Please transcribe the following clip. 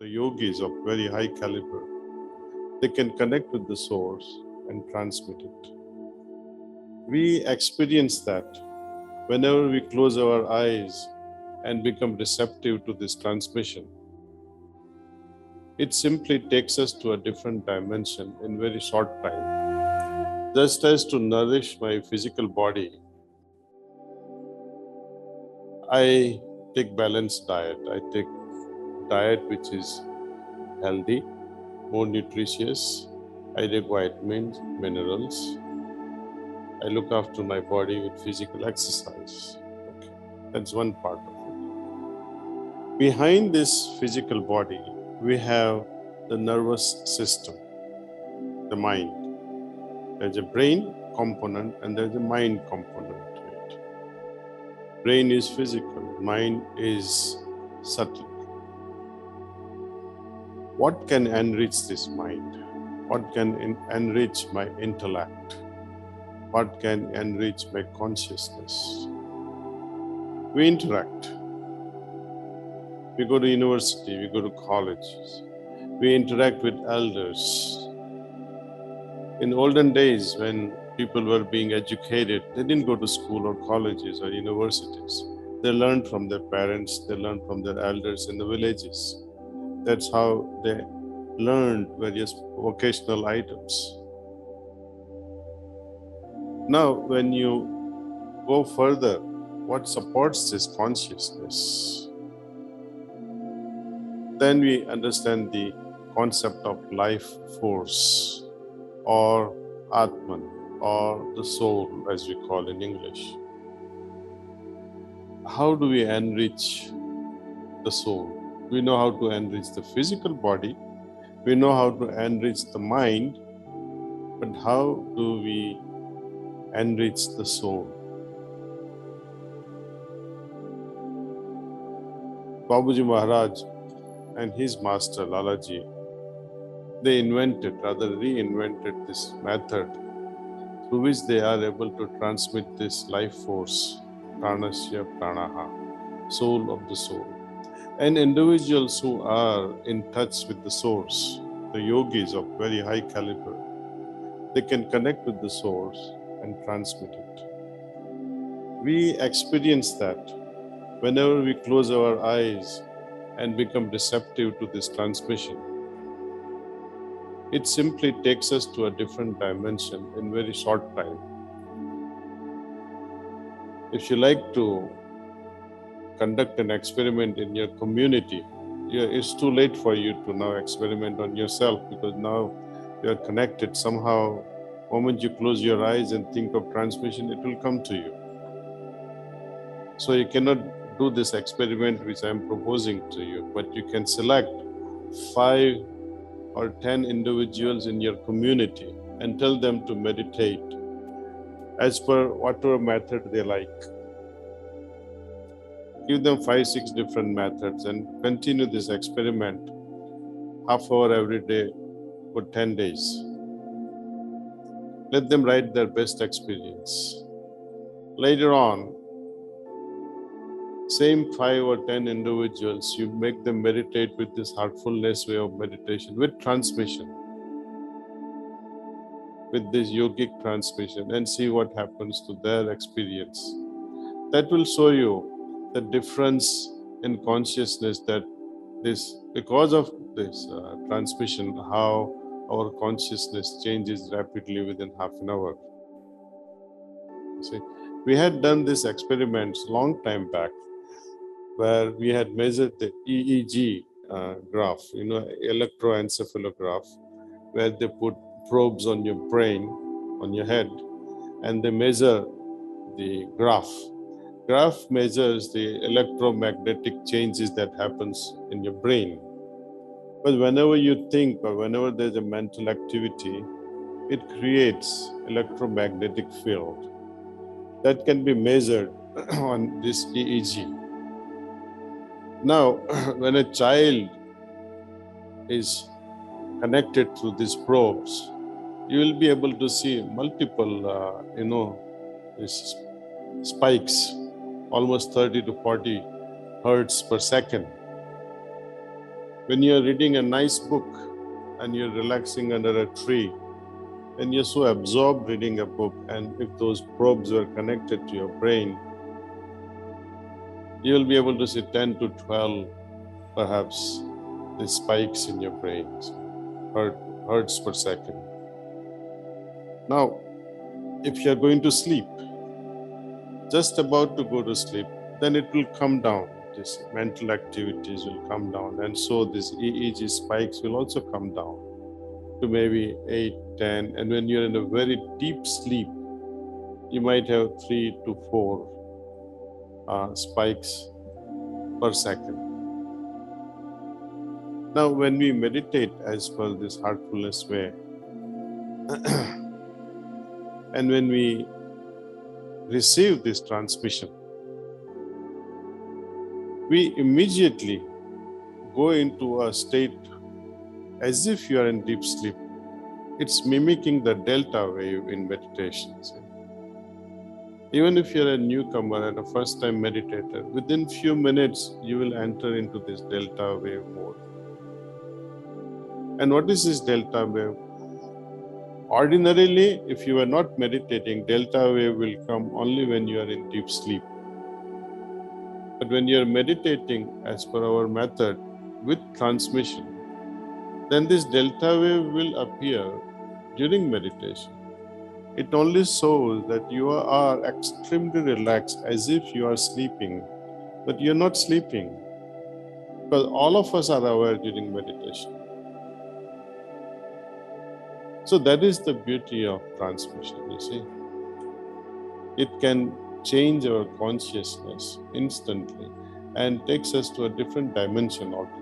the yogis of very high caliber, they can connect with the source and transmit it. We experience that whenever we close our eyes and become receptive to this transmission. It simply takes us to a different dimension in very short time. Just as to nourish my physical body, I take balanced diet. I take diet which is healthy, more nutritious. I take vitamins, minerals. I look after my body with physical exercise. Okay. That's one part of it. Behind this physical body, we have the nervous system, the mind. There's a brain component and there's a mind component to it. Brain is physical, mind is subtle. What can enrich this mind? What can enrich my intellect? What can enrich my consciousness? We interact. We go to university, we go to colleges. We interact with elders. In olden days, when people were being educated, they didn't go to school or colleges or universities. They learned from their parents, they learned from their elders in the villages. That's how they learned various vocational items. Now, when you go further, what supports this consciousness? Then we understand the concept of life force or Atman or the soul, as we call in English. How do we enrich the soul? We know how to enrich the physical body, we know how to enrich the mind, but how do we enrich the soul? Babuji Maharaj and his master Lalaji, they reinvented this method through which they are able to transmit this life force, pranasya pranaha, soul of the soul. And individuals who are in touch with the source, the yogis of very high caliber, they can connect with the source and transmit it. We experience that whenever we close our eyes and become receptive to this transmission. It simply takes us to a different dimension in very short time. If you like to conduct an experiment in your community, it's too late for you to now experiment on yourself, because now you're connected somehow. The moment you close your eyes and think of transmission, it will come to you. So you cannot do this experiment which I'm proposing to you, but you can select 5 or 10 individuals in your community and tell them to meditate as per whatever method they like. Give them 5-6 different methods and continue this experiment half hour every day for 10 days. Let them write their best experience. Later on, same 5 or 10 individuals, you make them meditate with this heartfulness way of meditation, with transmission, with this yogic transmission, and see what happens to their experience. That will show you the difference in consciousness, that because of this transmission, how our consciousness changes rapidly within half an hour. See, we had done these experiments long time back, where we had measured the EEG graph, electroencephalograph, where they put probes on your brain, on your head, and they measure the graph. Graph measures the electromagnetic changes that happens in your brain. But whenever you think or whenever there's a mental activity, it creates electromagnetic field that can be measured on this EEG. Now, when a child is connected to these probes, you will be able to see multiple, these spikes, almost 30 to 40 hertz per second. When you're reading a nice book and you're relaxing under a tree, and you're so absorbed reading a book, and if those probes were connected to your brain, you'll be able to see 10 to 12, perhaps, the spikes in your brain, hertz per second. Now, if you're going to sleep, just about to go to sleep, then it will come down. These mental activities will come down, and so these EEG spikes will also come down to maybe 8, 10, and when you're in a very deep sleep, you might have 3 to 4 spikes per second. Now, when we meditate as per this heartfulness way, and when we receive this transmission, we immediately go into a state as if you are in deep sleep. It's mimicking the delta wave in meditations. Even if you're a newcomer and a first-time meditator, within few minutes, you will enter into this delta wave mode. And what is this delta wave? Ordinarily, if you are not meditating, delta wave will come only when you are in deep sleep. But when you are meditating as per our method with transmission, then this delta wave will appear during meditation. It only shows that you are extremely relaxed as if you are sleeping, but you're not sleeping, because all of us are aware during meditation. So that is the beauty of transmission, you see. It can change our consciousness instantly and takes us to a different dimension altogether.